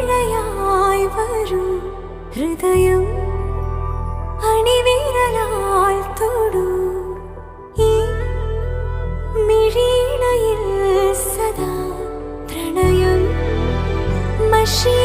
മഴയായി വരും ഹൃദയം അണിവിരലാൽ തൊടൂ ഈ മിഴിയിണയിൽ സദാ പ്രണയം മഷി